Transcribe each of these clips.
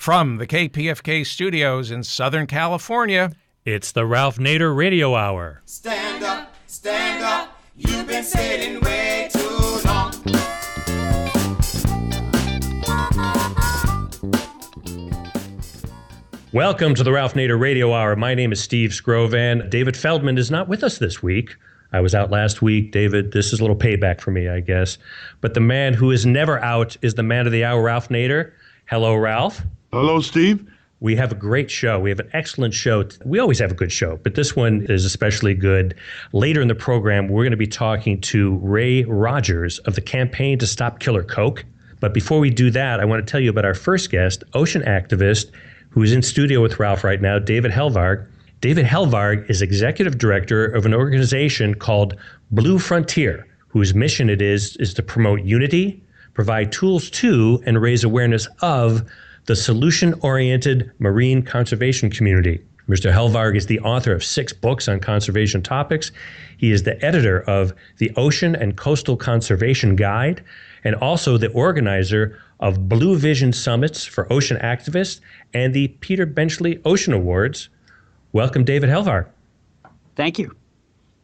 From the KPFK studios in Southern California, it's the Ralph Nader Radio Hour. Stand up, you've been sitting way too long. Welcome to the Ralph Nader Radio Hour. My name is Steve Scrovan. David Feldman is not with us this week. I was out last week. David, this is a little payback for me, I guess. But the man who is never out is the man of the hour, Ralph Nader. Hello, Ralph. Hello, Steve. We have a great show. We have an excellent show. We always have a good show, but this one is especially good. Later in the program, we're going to be talking to Ray Rogers of the Campaign to Stop Killer Coke. But before we do that, I want to tell you about our first guest, ocean activist, who is in studio with Ralph right now, David Helvarg. David Helvarg is executive director of an organization called Blue Frontier, whose mission it is to promote unity, provide tools to, and raise awareness of the solution-oriented marine conservation community. Mr. Helvarg is the author of 6 books on conservation topics. He is the editor of the Ocean and Coastal Conservation Guide, and also the organizer of Blue Vision Summits for Ocean Activists and the Peter Benchley Ocean Awards. Welcome, David Helvarg. Thank you.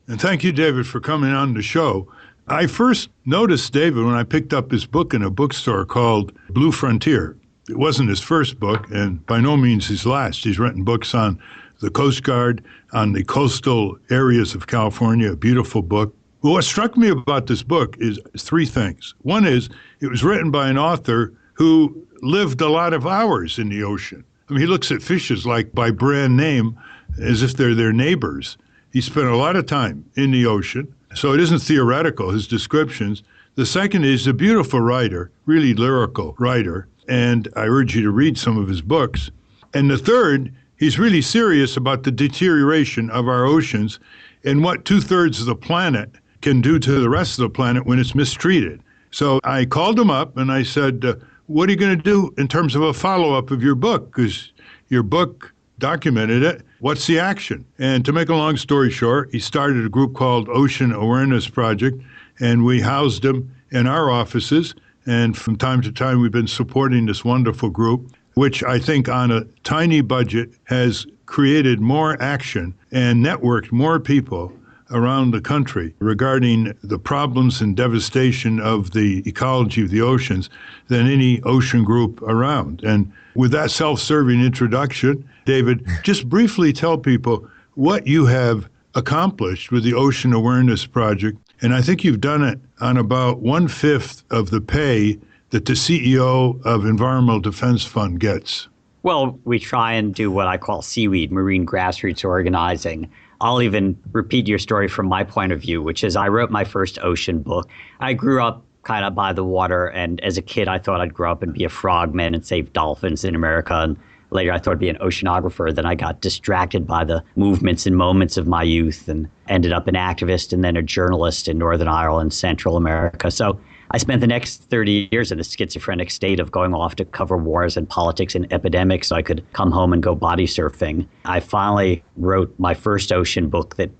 And thank you, David, for coming on the show. I first noticed David when I picked up his book in a bookstore called Blue Frontier. It wasn't his first book, and by no means his last. He's written books on the Coast Guard, on the coastal areas of California, a beautiful book. Well, what struck me about this book is 3 things. One is it was written by an author who lived a lot of hours in the ocean. I mean, he looks at fishes like by brand name as if they're their neighbors. He spent a lot of time in the ocean, so it isn't theoretical, his descriptions. The second is a beautiful writer, really lyrical writer, and I urge you to read some of his books. And the third, he's really serious about the deterioration of our oceans and what 2/3 of the planet can do to the rest of the planet when it's mistreated. So I called him up and I said, what are you going to do in terms of a follow-up of your book? Because your book documented it. What's the action? And to make a long story short, he started a group called Ocean Awareness Project, and we housed him in our offices. And from time to time, we've been supporting this wonderful group, which I think on a tiny budget has created more action and networked more people around the country regarding the problems and devastation of the ecology of the oceans than any ocean group around. And with that self-serving introduction, David, just briefly tell people what you have accomplished with the Ocean Awareness Project. And I think you've done it on about 1/5 of the pay that the CEO of Environmental Defense Fund gets. Well, we try and do what I call seaweed, marine grassroots organizing. I'll even repeat your story from my point of view, which is I wrote my first ocean book. I grew up kind of by the water, and as a kid, I thought I'd grow up and be a frogman and save dolphins in America. And later, I thought I'd be an oceanographer. Then I got distracted by the movements and moments of my youth and ended up an activist and then a journalist in Northern Ireland, Central America. So I spent the next 30 years in a schizophrenic state of going off to cover wars and politics and epidemics so I could come home and go body surfing. I finally wrote my first ocean book that,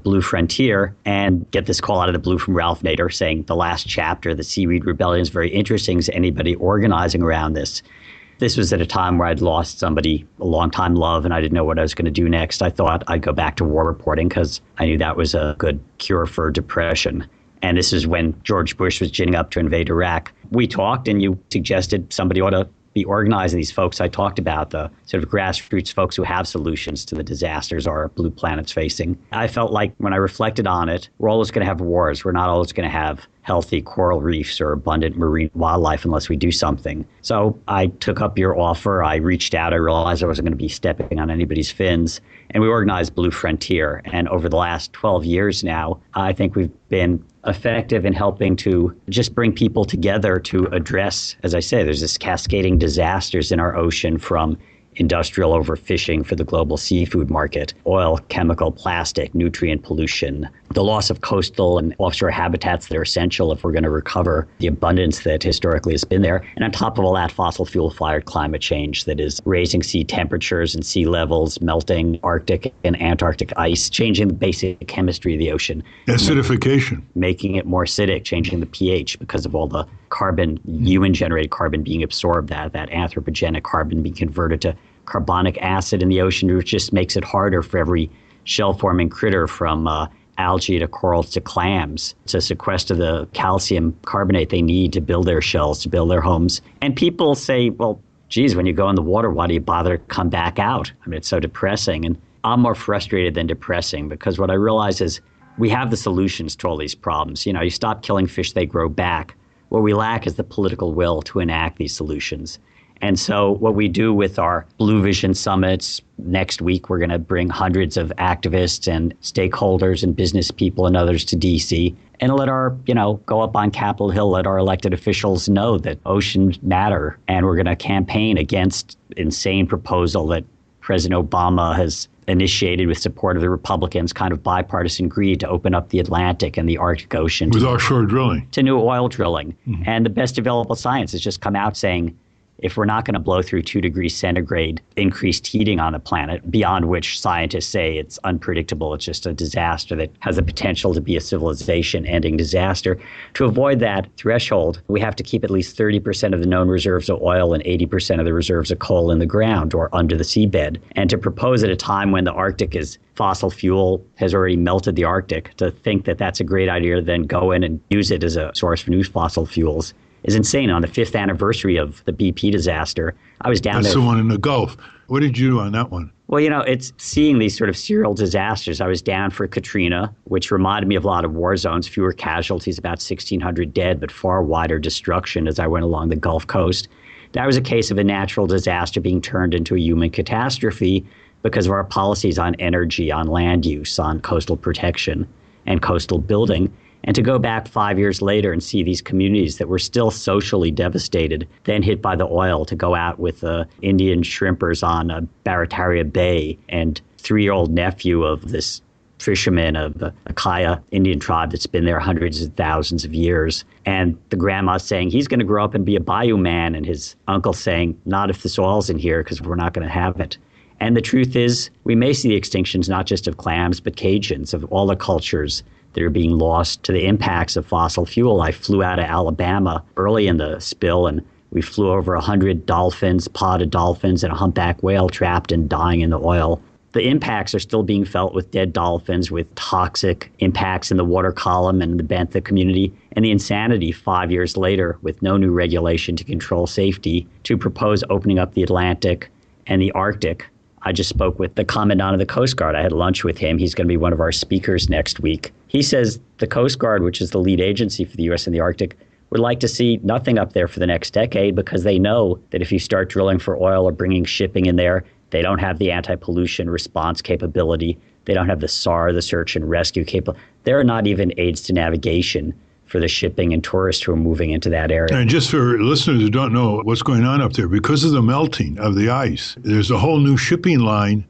Blue Frontier, and get this call out of the blue from Ralph Nader saying the last chapter, the Seaweed Rebellion, is very interesting to anybody organizing around this. This was at a time where I'd lost somebody, a longtime love, and I didn't know what I was going to do next. I thought I'd go back to war reporting because I knew that was a good cure for depression. And this is when George Bush was ginning up to invade Iraq. We talked and you suggested somebody ought to be organizing these folks I talked about, the sort of grassroots folks who have solutions to the disasters our blue planet's facing. I felt like when I reflected on it, we're always going to have wars. We're not always going to have healthy coral reefs or abundant marine wildlife unless we do something. So I took up your offer. I reached out. I realized I wasn't going to be stepping on anybody's fins. And we organized Blue Frontier. And over the last 12 years now, I think we've been effective in helping to just bring people together to address, as I say, there's this cascading disasters in our ocean, from industrial overfishing for the global seafood market, oil, chemical, plastic, nutrient pollution, the loss of coastal and offshore habitats that are essential if we're going to recover the abundance that historically has been there. And on top of all that, fossil fuel-fired climate change that is raising sea temperatures and sea levels, melting Arctic and Antarctic ice, changing the basic chemistry of the ocean. Acidification. Making it more acidic, changing the pH because of all the carbon, human-generated carbon being absorbed, that anthropogenic carbon being converted to carbonic acid in the ocean, which just makes it harder for every shell-forming critter from algae to corals to clams to sequester the calcium carbonate they need to build their shells, to build their homes. And people say, well, geez, when you go in the water, why do you bother to come back out? I mean, it's so depressing. And I'm more frustrated than depressing because what I realize is we have the solutions to all these problems. You stop killing fish, they grow back. What we lack is the political will to enact these solutions. And so what we do with our Blue Vision summits, next week we're going to bring hundreds of activists and stakeholders and business people and others to DC and let our, go up on Capitol Hill, let our elected officials know that oceans matter. And we're going to campaign against insane proposal that President Obama has initiated with support of the Republicans, kind of bipartisan greed to open up the Atlantic and the Arctic Ocean. With offshore drilling. To new oil drilling. Mm-hmm. And the best available science has just come out saying, if we're not going to blow through 2 degrees centigrade increased heating on the planet, beyond which scientists say it's unpredictable, it's just a disaster that has the potential to be a civilization-ending disaster. To avoid that threshold, we have to keep at least 30% of the known reserves of oil and 80% of the reserves of coal in the ground or under the seabed. And to propose at a time when the Arctic is fossil fuel has already melted the Arctic, to think that that's a great idea to then go in and use it as a source for new fossil fuels is insane. On the 5th anniversary of the BP disaster, I was down there. That's the one in the Gulf. What did you do on that one? Well, it's seeing these sort of serial disasters. I was down for Katrina, which reminded me of a lot of war zones, fewer casualties, about 1,600 dead, but far wider destruction as I went along the Gulf Coast. That was a case of a natural disaster being turned into a human catastrophe because of our policies on energy, on land use, on coastal protection and coastal building. And to go back 5 years later and see these communities that were still socially devastated, then hit by the oil, to go out with Indian shrimpers on Barataria Bay and 3-year-old nephew of this fisherman of the Akaya Indian tribe that's been there hundreds of thousands of years. And the grandma saying he's going to grow up and be a bayou man, and his uncle saying, not if this oil's in here because we're not going to have it. And the truth is, we may see the extinctions not just of clams, but Cajuns, of all the cultures that are being lost to the impacts of fossil fuel. I flew out of Alabama early in the spill, and we flew over 100 dolphins, potted dolphins, and a humpback whale trapped and dying in the oil. The impacts are still being felt with dead dolphins, with toxic impacts in the water column and the benthic community, and the insanity 5 years later, with no new regulation to control safety, to propose opening up the Atlantic and the Arctic. I just spoke with the Commandant of the Coast Guard. I had lunch with him. He's going to be one of our speakers next week. He says the Coast Guard, which is the lead agency for the U.S. in the Arctic, would like to see nothing up there for the next decade because they know that if you start drilling for oil or bringing shipping in there, they don't have the anti-pollution response capability. They don't have the SAR, the search and rescue capability. There are not even aids to navigation for the shipping and tourists who are moving into that area. And just for listeners who don't know what's going on up there, because of the melting of the ice, there's a whole new shipping lane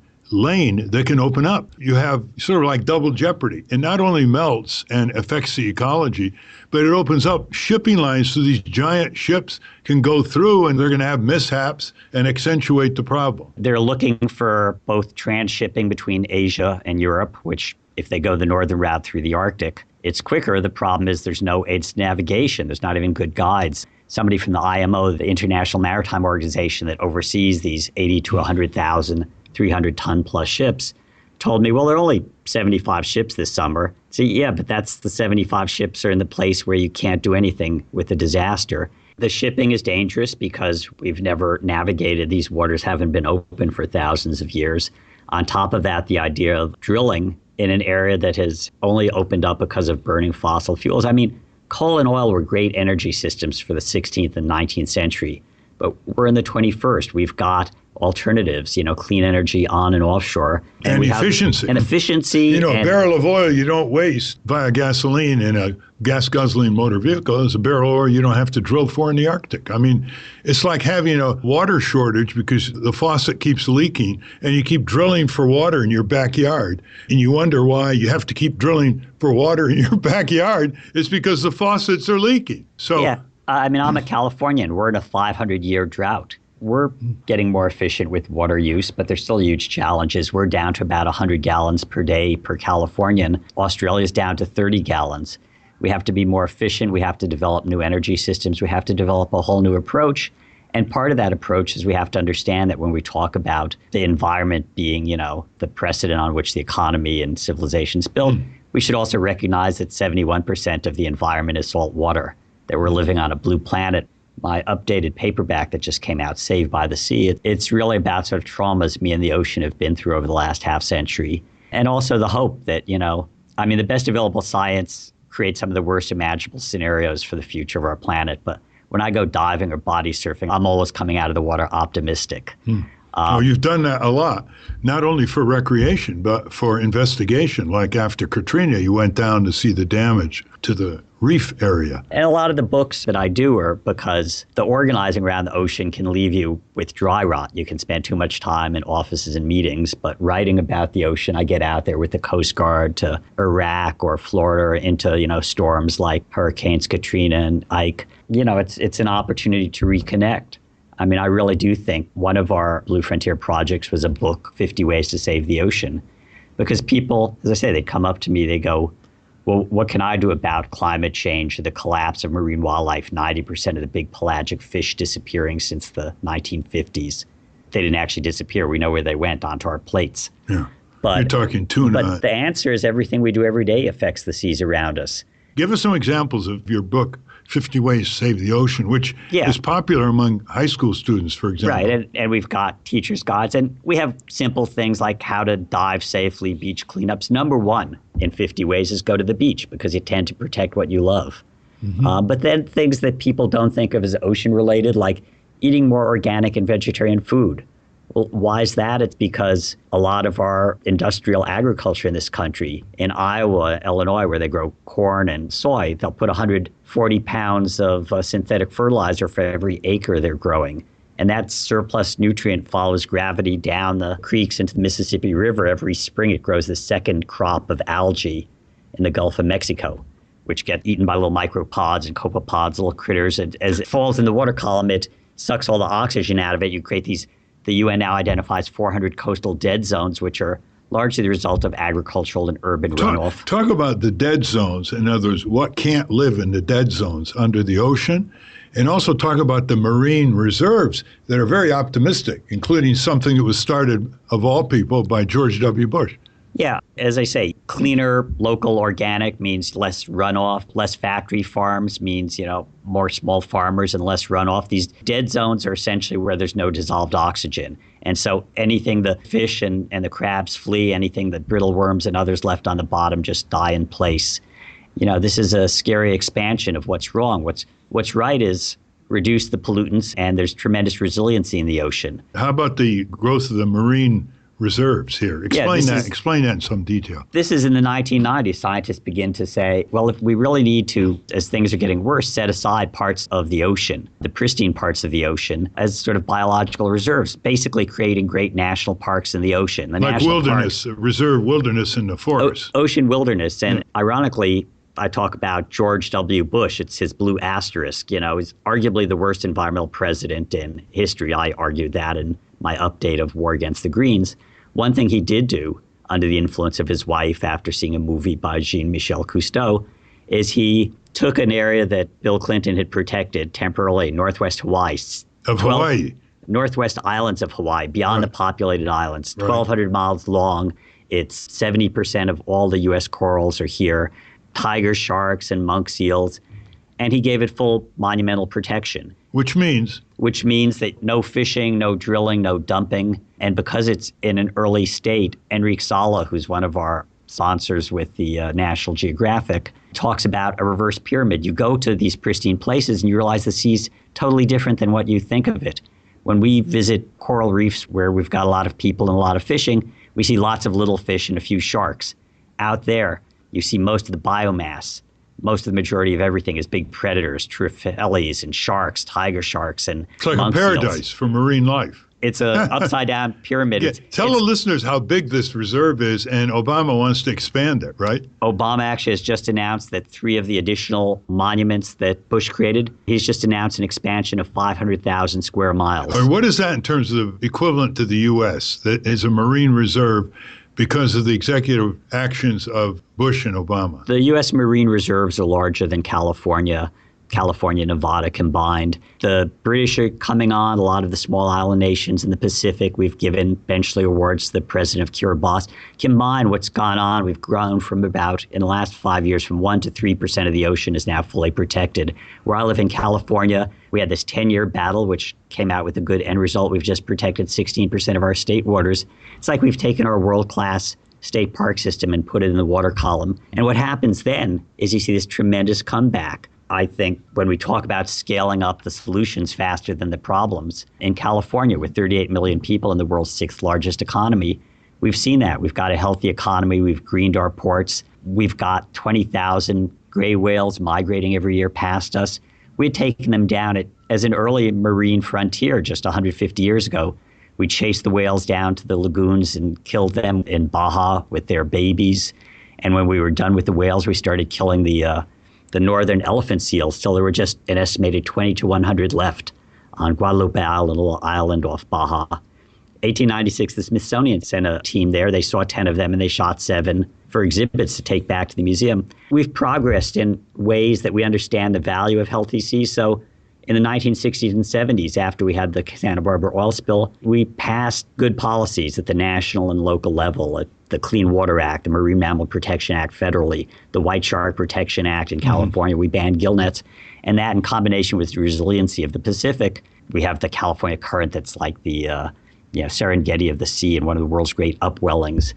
that can open up. You have sort of like double jeopardy. It not only melts and affects the ecology, but it opens up shipping lines so these giant ships can go through, and they're going to have mishaps and accentuate the problem. They're looking for both transshipping between Asia and Europe, which if they go the northern route through the Arctic, it's quicker. The problem is there's no aids to navigation. There's not even good guides. Somebody from the IMO, the International Maritime Organization that oversees these 80 to 100,000 300-ton plus ships, told me, well, there are only 75 ships this summer. So yeah, but that's the 75 ships are in the place where you can't do anything with a disaster. The shipping is dangerous because we've never navigated. These waters haven't been open for thousands of years. On top of that, the idea of drilling in an area that has only opened up because of burning fossil fuels. I mean, coal and oil were great energy systems for the 16th and 19th century, but we're in the 21st. We've got alternatives, clean energy on and offshore. And efficiency. And efficiency. A barrel of oil you don't waste via gasoline in a gas-guzzling motor vehicle is a barrel of oil you don't have to drill for in the Arctic. I mean, it's like having a water shortage because the faucet keeps leaking and you keep drilling for water in your backyard. And you wonder why you have to keep drilling for water in your backyard. It's because the faucets are leaking. So, yeah, I'm a Californian. We're in a 500-year drought. We're getting more efficient with water use, but there's still huge challenges. We're down to about 100 gallons per day per Californian. Australia's down to 30 gallons. We have to be more efficient. We have to develop new energy systems. We have to develop a whole new approach. And part of that approach is we have to understand that when we talk about the environment being, the precedent on which the economy and civilization is built, we should also recognize that 71% of the environment is salt water, that we're living on a blue planet. My updated paperback that just came out, Saved by the Sea, it's really about sort of traumas me and the ocean have been through over the last half century. And also the hope that, the best available science creates some of the worst imaginable scenarios for the future of our planet. But when I go diving or body surfing, I'm always coming out of the water optimistic. You've done that a lot, not only for recreation, but for investigation. Like after Katrina, you went down to see the damage to the reef area. And a lot of the books that I do are because the organizing around the ocean can leave you with dry rot. You can spend too much time in offices and meetings, but writing about the ocean, I get out there with the Coast Guard to Iraq or Florida or into, storms like Hurricanes Katrina and Ike. It's an opportunity to reconnect. I really do think one of our Blue Frontier projects was a book, 50 Ways to Save the Ocean, because people, as I say, they come up to me, they go, well, what can I do about climate change, the collapse of marine wildlife, 90% of the big pelagic fish disappearing since the 1950s? They didn't actually disappear. We know where they went, onto our plates. Yeah. But you're talking tuna. But the answer is everything we do every day affects the seas around us. Give us some examples of your book, 50 Ways to Save the Ocean, which is popular among high school students, for example. Right, and we've got teachers' guides, and we have simple things like how to dive safely, beach cleanups. Number one in 50 Ways is go to the beach, because you tend to protect what you love. But then things that people don't think of as ocean-related, like eating more organic and vegetarian food. Well, why is that? It's because a lot of our industrial agriculture in this country, in Iowa, Illinois, where they grow corn and soy, they'll put 140 pounds of synthetic fertilizer for every acre they're growing. And that surplus nutrient follows gravity down the creeks into the Mississippi River. Every spring it grows the second crop of algae in the Gulf of Mexico, which get eaten by little micropods and copepods, little critters. And as it falls in the water column, it sucks all the oxygen out of it. You create these. The UN now identifies 400 coastal dead zones, which are largely the result of agricultural and urban runoff. Talk about the dead zones. In other words, what can't live in the dead zones under the ocean? And also talk about the marine reserves that are very optimistic, including something that was started, of all people, by George W. Bush. Yeah, as I say, cleaner, local, organic means less runoff. Less factory farms means, more small farmers and less runoff. These dead zones are essentially where there's no dissolved oxygen. And so anything the fish and the crabs flee, anything the brittle worms and others left on the bottom just die in place. This is a scary expansion of what's wrong. What's right is reduce the pollutants, and there's tremendous resiliency in the ocean. How about the growth of the marine reserves here? Explain that in some detail. This is in the 1990s. Scientists begin to say, well, if we really need to, as things are getting worse, set aside parts of the ocean, the pristine parts of the ocean, as sort of biological reserves, basically creating great national parks in the ocean. Like wilderness, reserve wilderness in the forest. Ocean wilderness. And ironically, I talk about George W. Bush. It's his blue asterisk. He's arguably the worst environmental president in history. I argued that in my update of War Against the Greens. One thing he did do under the influence of his wife after seeing a movie by Jean-Michel Cousteau is he took an area that Bill Clinton had protected temporarily, Northwest Hawaii. Northwest islands of Hawaii, beyond the populated islands, 1,200 miles long. It's 70% of all the U.S. corals are here, tiger sharks and monk seals. And he gave it full monumental protection. Which means that no fishing, no drilling, no dumping. And because it's in an early state, Enrique Sala, who's one of our sponsors with the National Geographic, talks about a reverse pyramid. You go to these pristine places and you realize the sea's totally different than what you think of it. When we visit coral reefs where we've got a lot of people and a lot of fishing, we see lots of little fish and a few sharks. Out there, you see most of the biomass. Most of the majority of everything is big predators, triphellies and sharks, tiger sharks, and It's like a monk paradise seals. for marine life. It's an upside-down pyramid. Yeah, tell the listeners how big this reserve is, and Obama wants to expand it, right? Obama actually has just announced that 3 of the additional monuments that Bush created, he's just announced an expansion of 500,000 square miles. Or what is that in terms of equivalent to the U.S. that is a marine reserve because of the executive actions of Bush and Obama? The U.S. Marine Reserves are larger than California, Nevada combined. The British are coming on, a lot of the small island nations in the Pacific. We've given Benchley Awards to the president of Kiribati. Combined, what's gone on, we've grown from about, in the last 5 years, from 1% to 3% of the ocean is now fully protected. Where I live in California, we had this 10-year battle, which came out with a good end result. We've just protected 16% of our state waters. It's like we've taken our world-class state park system and put it in the water column. And what happens then is you see this tremendous comeback. I think when we talk about scaling up the solutions faster than the problems, in California with 38 million people in the world's 6th largest economy, we've seen that. We've got a healthy economy. We've greened our ports. We've got 20,000 gray whales migrating every year past us. We had taken them down as an early marine frontier just 150 years ago. We chased the whales down to the lagoons and killed them in Baja with their babies. And when we were done with the whales, we started killing the northern elephant seals, till there were just an estimated 20 to 100 left on Guadalupe Island, a little island off Baja. 1896, the Smithsonian sent a team there. They saw 10 of them and they shot 7 for exhibits to take back to the museum. We've progressed in ways that we understand the value of healthy seas. So in the 1960s and 70s, after we had the Santa Barbara oil spill, we passed good policies at the national and local level, at the Clean Water Act, the Marine Mammal Protection Act federally, the White Shark Protection Act in California. We banned gill nets. And that in combination with the resiliency of the Pacific, we have the California current that's like the Serengeti of the sea and one of the world's great upwellings.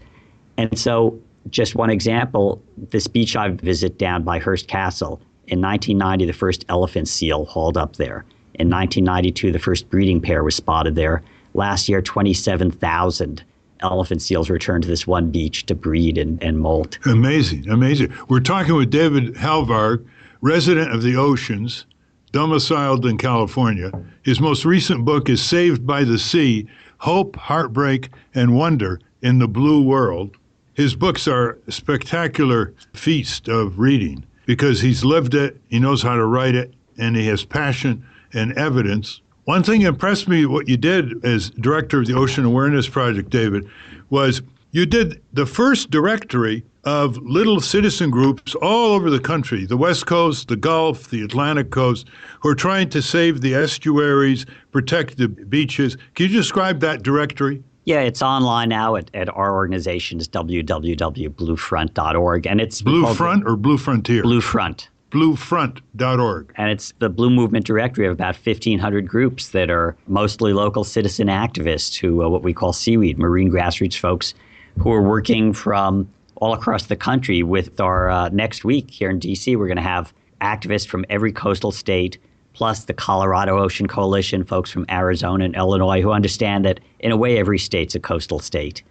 And so just one example, this beach I visit down by Hearst Castle, in 1990, the first elephant seal hauled up there. In 1992, the first breeding pair was spotted there. Last year, 27,000 elephant seals returned to this one beach to breed and molt. Amazing, amazing. We're talking with David Helvarg, resident of the oceans, domiciled in California. His most recent book is Saved by the Sea, Hope, Heartbreak, and Wonder in the Blue World. His books are a spectacular feast of reading because he's lived it, he knows how to write it, and he has passion and evidence. One thing impressed me, what you did as director of the Ocean Awareness Project, David, was you did the first directory of little citizen groups all over the country, the West Coast, the Gulf, the Atlantic coast, who are trying to save the estuaries, protect the beaches. Can you describe that directory? Yeah, it's online now at our organization's www.bluefront.org. And it's Blue Front or Blue Frontier? Blue Front. Bluefront.org. And it's the Blue Movement directory of about 1,500 groups that are mostly local citizen activists who, what we call seaweed, marine grassroots folks, who are working from all across the country. With our next week here in D.C., we're going to have activists from every coastal state, plus the Colorado Ocean Coalition, folks from Arizona and Illinois who understand that, in a way, every state's a coastal state.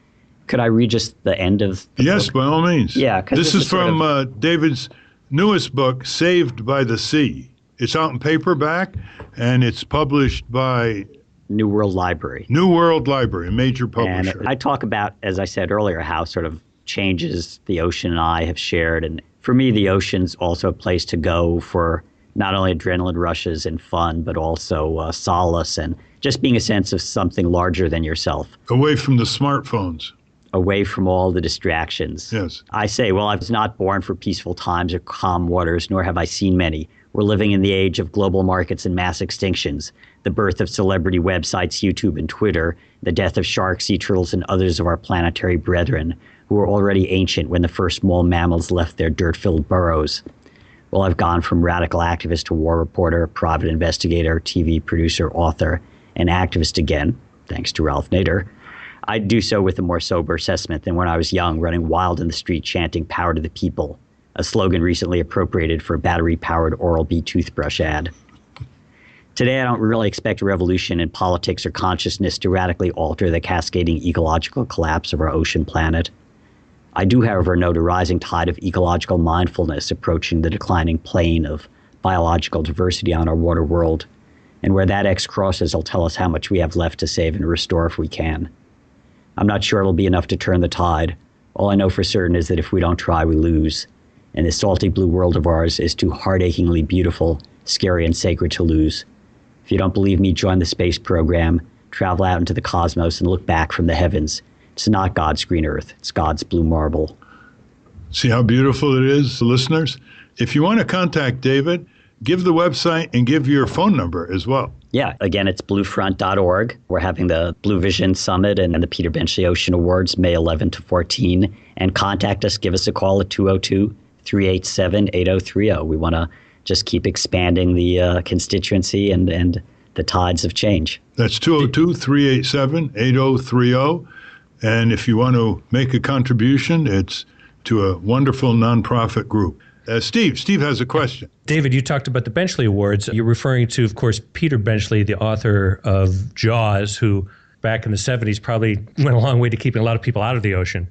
Could I read just the end of the Yes, book? by all means. Yeah. This is from David's newest book, Saved by the Sea. It's out in paperback, and it's published by New World Library. New World Library, a major publisher. And I talk about, as I said earlier, how sort of changes the ocean and I have shared. And for me, the ocean's also a place to go for not only adrenaline rushes and fun, but also solace and just being a sense of something larger than yourself. Away from the smartphones. Away from all the distractions. Yes. I say, well, I was not born for peaceful times or calm waters, nor have I seen many. We're living in the age of global markets and mass extinctions, the birth of celebrity websites, YouTube and Twitter, the death of sharks, sea turtles, and others of our planetary brethren, who were already ancient when the first small mammals left their dirt-filled burrows. Well, I've gone from radical activist to war reporter, private investigator, TV producer, author, and activist again, thanks to Ralph Nader. I do so with a more sober assessment than when I was young, running wild in the street chanting "Power to the People," a slogan recently appropriated for a battery-powered Oral-B toothbrush ad. Today, I don't really expect a revolution in politics or consciousness to radically alter the cascading ecological collapse of our ocean planet. I do, however, note a rising tide of ecological mindfulness approaching the declining plane of biological diversity on our water world, and where that X crosses will tell us how much we have left to save and restore if we can. I'm not sure it'll be enough to turn the tide. All I know for certain is that if we don't try, we lose. And this salty blue world of ours is too heart-achingly beautiful, scary, and sacred to lose. If you don't believe me, join the space program, travel out into the cosmos, and look back from the heavens. It's not God's green earth. It's God's blue marble. See how beautiful it is, listeners? If you want to contact David, give the website and give your phone number as well. Yeah, again, it's bluefront.org. We're having the Blue Vision Summit and the Peter Benchley Ocean Awards May 11 to 14. And contact us. Give us a call at 202-387-8030. We want to just keep expanding the constituency and the tides of change. That's 202-387-8030. And if you want to make a contribution, it's to a wonderful nonprofit group. Steve has a question. David, you talked about the Benchley Awards. You're referring to, of course, Peter Benchley, the author of Jaws, who back in the 70s probably went a long way to keeping a lot of people out of the ocean.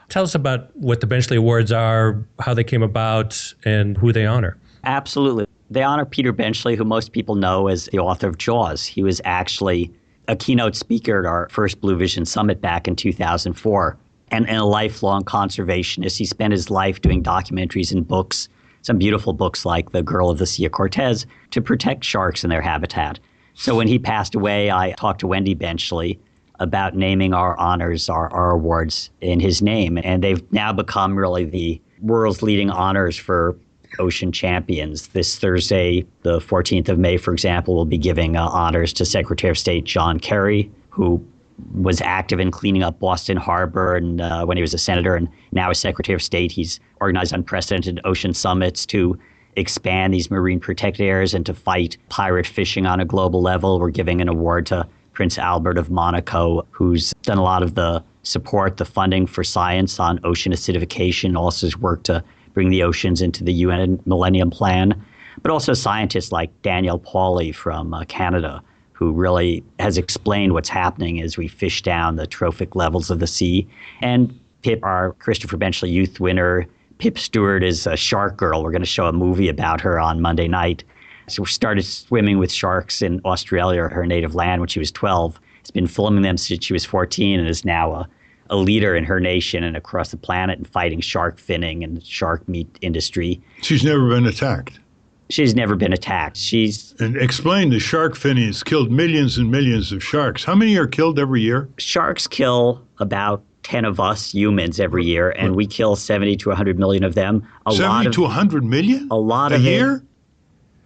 Tell us about what the Benchley Awards are, how they came about, and who they honor. Absolutely. They honor Peter Benchley, who most people know as the author of Jaws. He was actually a keynote speaker at our first Blue Vision Summit back in 2004. And a lifelong conservationist. He spent his life doing documentaries and books, some beautiful books like The Girl of the Sea of Cortez, to protect sharks and their habitat. So when he passed away, I talked to Wendy Benchley about naming our honors, our awards in his name. And they've now become really the world's leading honors for ocean champions. This Thursday, the 14th of May, for example, we'll be giving honors to Secretary of State John Kerry, who was active in cleaning up Boston Harbor and when he was a senator, and now as Secretary of State, he's organized unprecedented ocean summits to expand these marine protected areas and to fight pirate fishing on a global level. We're giving an award to Prince Albert of Monaco, who's done a lot of the support, the funding for science on ocean acidification, also has worked to bring the oceans into the UN Millennium Plan, but also scientists like Daniel Pauly from Canada, who really has explained what's happening as we fish down the trophic levels of the sea. And Pip, our Christopher Benchley Youth winner, Pip Stewart is a shark girl. We're going to show a movie about her on Monday night. So we started swimming with sharks in Australia, her native land, when she was 12. Has been filming them since she was 14 and is now a leader in her nation and across the planet in fighting shark finning and shark meat industry. She's never been attacked. She's never been attacked. And explain, the shark finning has killed millions and millions of sharks. How many are killed every year? Sharks kill about 10 of us humans every year, and we kill 70 to 100 million of them. 70 to 100 million? A lot a year?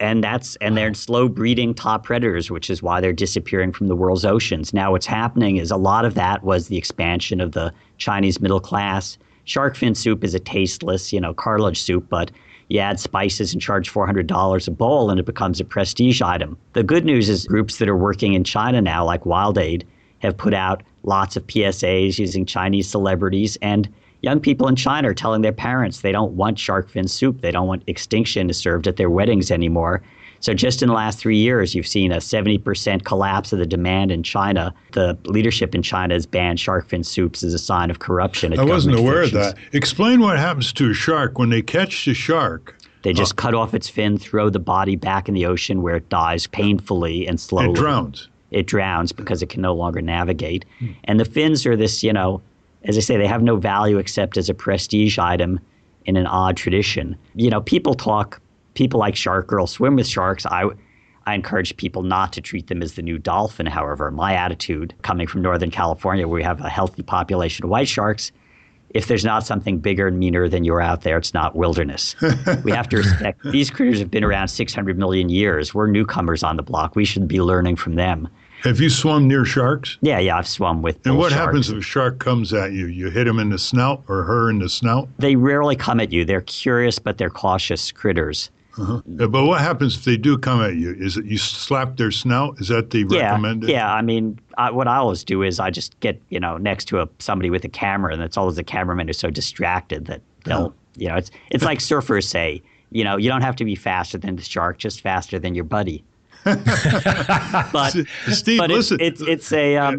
And they're slow breeding top predators, which is why they're disappearing from the world's oceans. Now what's happening is a lot of that was the expansion of the Chinese middle class. Shark fin soup is a tasteless, cartilage soup, but you add spices and charge $400 a bowl and it becomes a prestige item. The good news is groups that are working in China now, like Wild Aid, have put out lots of PSAs using Chinese celebrities, and young people in China are telling their parents they don't want shark fin soup. They don't want extinction served at their weddings anymore. So just in the last 3 years, you've seen a 70% collapse of the demand in China. The leadership in China has banned shark fin soups as a sign of corruption. I wasn't aware of that. Explain what happens to a shark when they catch the shark. They just cut off its fin, throw the body back in the ocean where it dies painfully and slowly. It drowns. It drowns because it can no longer navigate. And the fins are this, as I say, they have no value except as a prestige item in an odd tradition. People like Shark Girl swim with sharks. I encourage people not to treat them as the new dolphin, however. My attitude, coming from Northern California, where we have a healthy population of white sharks, if there's not something bigger and meaner than you're out there, it's not wilderness. We have to respect, these critters have been around 600 million years. We're newcomers on the block. We should be learning from them. Have you swum near sharks? Yeah, I've swum with bull And what sharks. happens if a shark comes at you? You hit him in the snout or her in the snout? They rarely come at you. They're curious, but they're cautious critters. But what happens if they do come at you? Is it you slap their snout? Is that the recommended? Yeah. I mean, what I always do is I just get, next to somebody with a camera, and it's always the cameraman who's so distracted that they'll, it's like surfers say, you don't have to be faster than the shark, just faster than your buddy. But Steve, but listen. it's a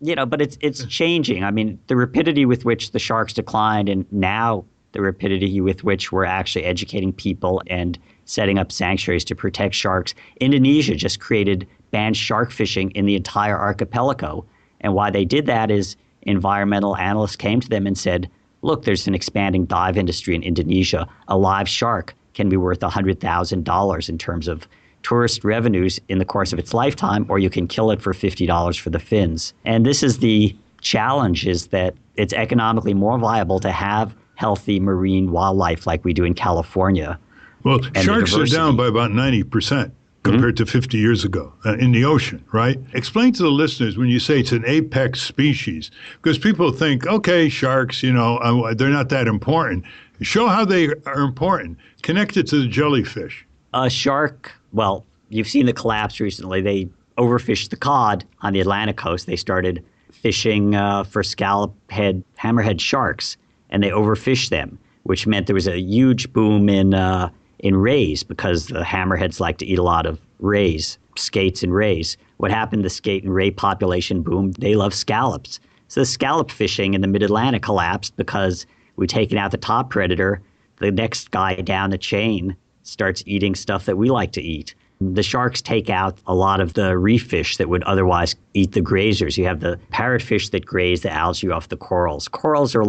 but it's changing. I mean, the rapidity with which the sharks declined, and now the rapidity with which we're actually educating people and setting up sanctuaries to protect sharks. Indonesia just banned shark fishing in the entire archipelago. And why they did that is environmental analysts came to them and said, look, there's an expanding dive industry in Indonesia. A live shark can be worth $100,000 in terms of tourist revenues in the course of its lifetime, or you can kill it for $50 for the fins. And this is the challenge, is that it's economically more viable to have healthy marine wildlife like we do in California. Well, sharks are down by about 90% compared to 50 years ago in the ocean, right? Explain to the listeners when you say it's an apex species, because people think, okay, sharks, they're not that important. Show how they are important. Connect it to the jellyfish. A shark, well, you've seen the collapse recently. They overfished the cod on the Atlantic coast. They started fishing for hammerhead sharks, and they overfished them, which meant there was a huge boom in rays, because the hammerheads like to eat a lot of rays, skates and rays. What happened? The skate and ray population boomed. They love scallops. So the scallop fishing in the mid-Atlantic collapsed because we'd taken out the top predator. The next guy down the chain starts eating stuff that we like to eat. The sharks take out a lot of the reef fish that would otherwise eat the grazers. You have the parrotfish that graze the algae off the corals. Corals are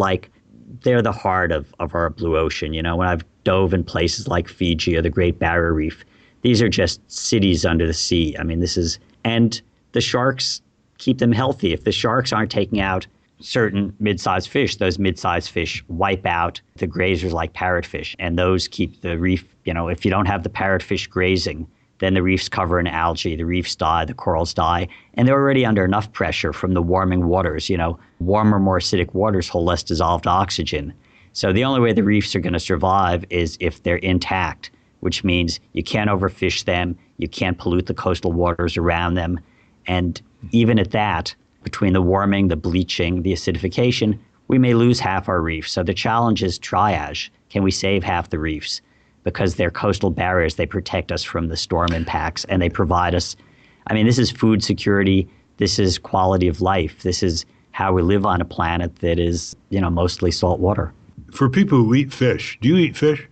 they're the heart of our blue ocean. When I've dove in places like Fiji or the Great Barrier Reef, these are just cities under the sea. I mean, and the sharks keep them healthy. If the sharks aren't taking out certain mid-sized fish, those mid-sized fish wipe out the grazers like parrotfish, and those keep the reef, if you don't have the parrotfish grazing, then the reefs cover in algae, the reefs die, the corals die, and they're already under enough pressure from the warming waters. Warmer, more acidic waters hold less dissolved oxygen. So the only way the reefs are going to survive is if they're intact, which means you can't overfish them, you can't pollute the coastal waters around them. And even at that, between the warming, the bleaching, the acidification, we may lose half our reefs. So the challenge is triage. Can we save half the reefs? Because they're coastal barriers, they protect us from the storm impacts, and they provide us, this is food security, this is quality of life, this is how we live on a planet that is, mostly salt water. For people who eat fish, do you eat fish?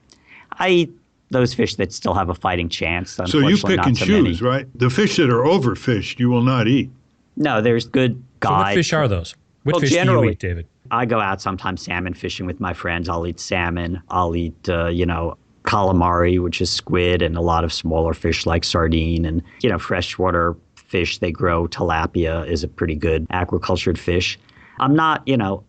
I eat those fish that still have a fighting chance. So you pick and choose, right? The fish that are overfished, you will not eat. No, there's good guides. So what fish are those? What fish do you eat, David? I go out sometimes salmon fishing with my friends. I'll eat salmon. I'll eat, calamari, which is squid, and a lot of smaller fish like sardine, and freshwater fish they grow. Tilapia is a pretty good aquacultured fish. I'm not,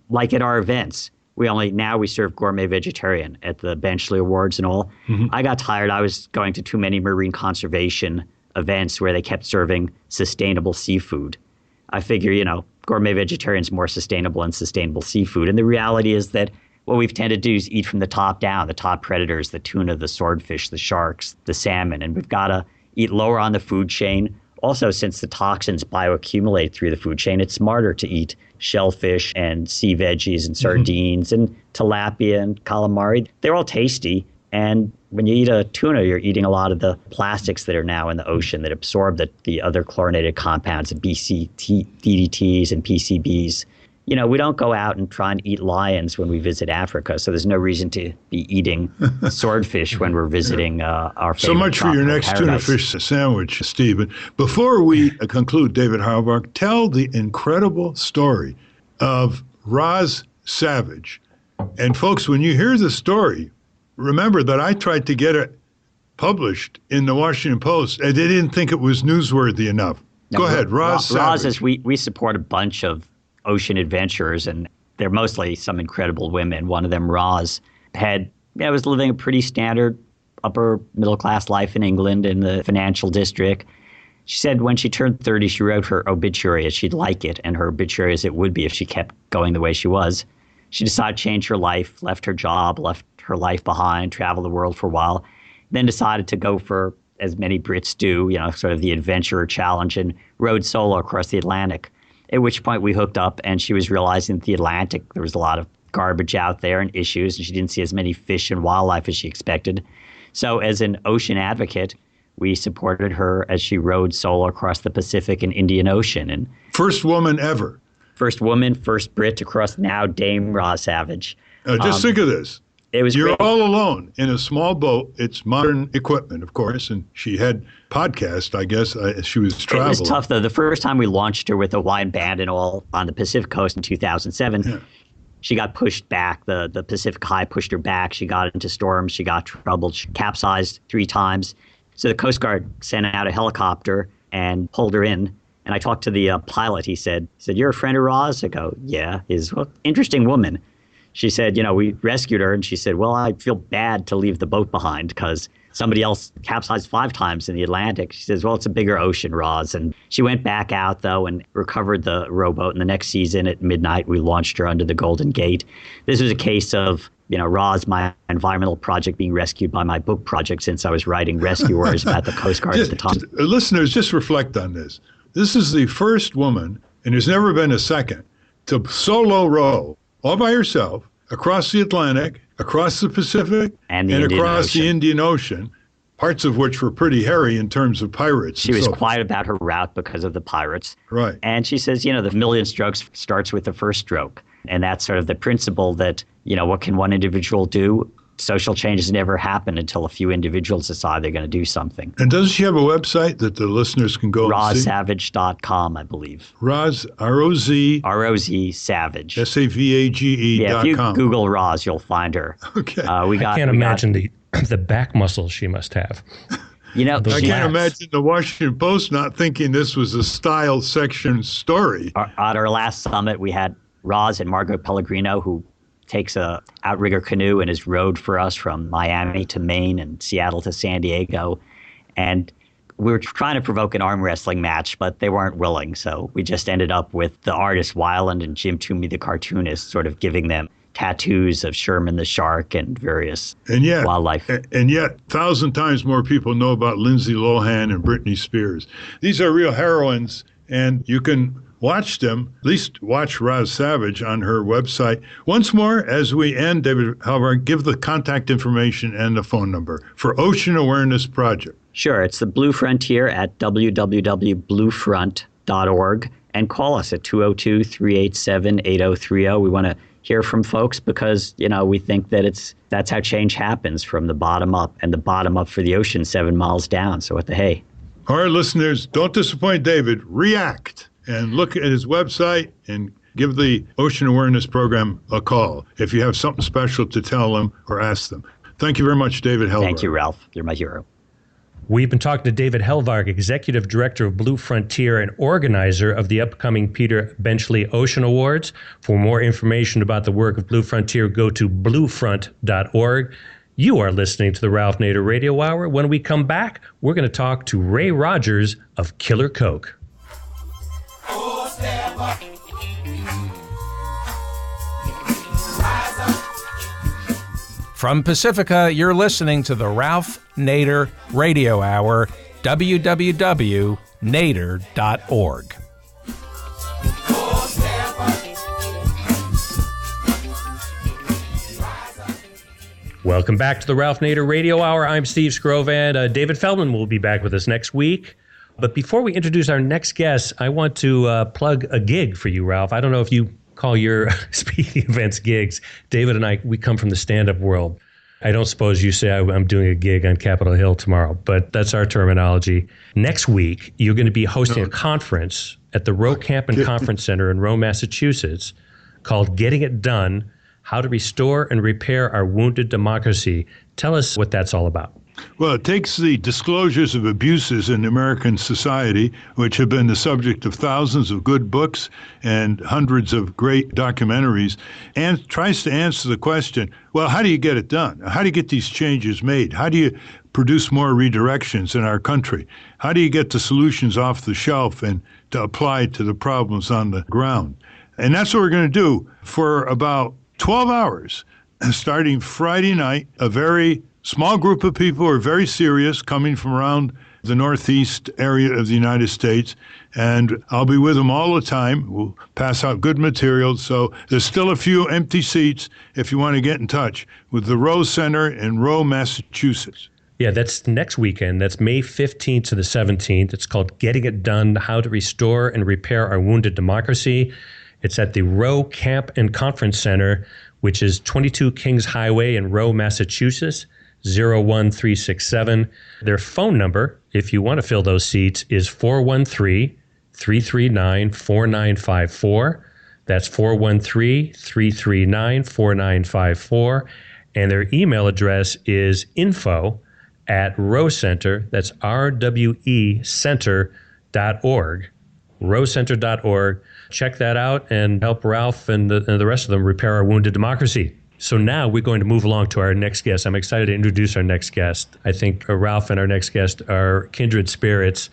like at our events, we serve gourmet vegetarian at the Benchley Awards and all. Mm-hmm. I got tired. I was going to too many marine conservation events where they kept serving sustainable seafood. I figure, gourmet vegetarian is more sustainable than sustainable seafood. And the reality is that what we've tended to do is eat from the top down, the top predators, the tuna, the swordfish, the sharks, the salmon, and we've got to eat lower on the food chain. Also, since the toxins bioaccumulate through the food chain, it's smarter to eat shellfish and sea veggies and sardines and tilapia and calamari. They're all tasty. And when you eat a tuna, you're eating a lot of the plastics that are now in the ocean that absorb the other chlorinated compounds, the DDTs and PCBs. We don't go out and try and eat lions when we visit Africa, so there's no reason to be eating swordfish when we're visiting our favorite So much for your next paradise. tuna fish sandwich, Stephen. Before we conclude, David Helvarg, tell the incredible story of Roz Savage. And folks, when you hear the story, remember that I tried to get it published in the Washington Post, and they didn't think it was newsworthy enough. Go ahead, Roz Savage. Roz is, we support a bunch of ocean adventurers, and they're mostly some incredible women. One of them, Roz, was living a pretty standard upper middle class life in England in the financial district. She said when she turned 30, she wrote her obituary as she'd like it, and her obituary as it would be if she kept going the way she was. She decided to change her life, left her job, left her life behind, traveled the world for a while, then decided to go for, as many Brits do, sort of the adventurer challenge, and rode solo across the Atlantic. At which point we hooked up, and she was realizing that the Atlantic, there was a lot of garbage out there and issues, and she didn't see as many fish and wildlife as she expected. So as an ocean advocate, we supported her as she rowed solo across the Pacific and Indian Ocean. And first woman ever. First woman, first Brit to cross, now Dame Roz Savage. Just think of this. You're great. all alone in a small boat. It's modern equipment, of course, and she had podcast, I guess. She was traveling. It was tough, though. The first time we launched her with a wine band and all on the Pacific coast in 2007, she got pushed back. The Pacific High pushed her back. She got into storms. She got troubled. She capsized 3 times. So the Coast Guard sent out a helicopter and pulled her in. And I talked to the pilot. He said, "You're a friend of Roz?" I go, "Yeah." He's, "Well, interesting woman." She said, we rescued her. And she said, "Well, I feel bad to leave the boat behind because somebody else capsized 5 times in the Atlantic." She says, "Well, it's a bigger ocean, Roz." And she went back out, though, and recovered the rowboat. And the next season at midnight, we launched her under the Golden Gate. This was a case of, Roz, my environmental project, being rescued by my book project, since I was writing rescuers about the Coast Guard at the time. Listeners, just reflect on this. This is the first woman, and there's never been a second, to solo row all by herself across the Atlantic, across the Pacific, and across the Indian Ocean, parts of which were pretty hairy in terms of pirates. She was quiet about her route because of the pirates. Right. And she says, the million strokes starts with the first stroke. And that's sort of the principle that, what can one individual do? Social changes never happen until a few individuals decide they're going to do something. And doesn't she have a website that the listeners can go and see? RozSavage.com, I believe. Roz, R-O-Z. R-O-Z, Savage. S-A-V-A-G-E.com. Yeah, if you Google Roz, you'll find her. Okay. I can't imagine the back muscles she must have. I can't imagine the Washington Post not thinking this was a style section story. At our last summit, we had Roz and Margot Pellegrino, who takes a outrigger canoe and is rowed for us from Miami to Maine and Seattle to San Diego. And we were trying to provoke an arm wrestling match, but they weren't willing. So we just ended up with the artist Weiland and Jim Toomey, the cartoonist, sort of giving them tattoos of Sherman the shark and various wildlife. And yet, 1,000 times more people know about Lindsay Lohan and Britney Spears. These are real heroines, and you can watch them, at least watch Roz Savage on her website. Once more, as we end, David Helvarg, give the contact information and the phone number for Ocean Awareness Project. Sure. It's the Blue Frontier at www.bluefront.org, and call us at 202-387-8030. We want to hear from folks because, we think that that's how change happens, from the bottom up, and the bottom up for the ocean 7 miles down. So what the hey? All right, listeners, don't disappoint David. React and look at his website and give the Ocean Awareness Program a call if you have something special to tell them or ask them. Thank you very much, David Helvarg. Thank you, Ralph. You're my hero. We've been talking to David Helvarg, Executive Director of Blue Frontier and organizer of the upcoming Peter Benchley Ocean Awards. For more information about the work of Blue Frontier, go to bluefront.org. You are listening to the Ralph Nader Radio Hour. When we come back, we're going to talk to Ray Rogers of Killer Coke. From Pacifica, you're listening to the Ralph Nader Radio Hour, www.nader.org. Welcome back to the Ralph Nader Radio Hour. I'm Steve Scrove, and David Feldman will be back with us next week. But before we introduce our next guest, I want to plug a gig for you, Ralph. I don't know if you call your speaking events gigs. David and I, we come from the stand-up world. I don't suppose you say I'm doing a gig on Capitol Hill tomorrow, but that's our terminology. Next week, you're going to be hosting a conference at the Roe Camp and Conference Center in Roe, Massachusetts, called Getting It Done, How to Restore and Repair Our Wounded Democracy. Tell us what that's all about. Well, it takes the disclosures of abuses in American society, which have been the subject of thousands of good books and hundreds of great documentaries, and tries to answer the question, well, how do you get it done? How do you get these changes made? How do you produce more redirections in our country? How do you get the solutions off the shelf and to apply to the problems on the ground? And that's what we're going to do for about 12 hours, starting Friday night. A very small group of people who are very serious, coming from around the Northeast area of the United States, and I'll be with them all the time. We'll pass out good materials, so there's still a few empty seats if you want to get in touch with the Roe Center in Roe, Massachusetts. Yeah, that's next weekend. That's May 15th to the 17th. It's called Getting It Done, How to Restore and Repair Our Wounded Democracy. It's at the Rowe Camp and Conference Center, which is 22 Kings Highway in Rowe, Massachusetts, 01367. Their phone number, if you want to fill those seats, is 413-339-4954. That's 413-339-4954. And their email address is info@rowecenter, that's rwecenter.org, rowecenter.org. Check that out and help Ralph and the rest of them repair our wounded democracy. So now we're going to move along to our next guest. I'm excited to introduce our next guest. I think Ralph and our next guest are kindred spirits.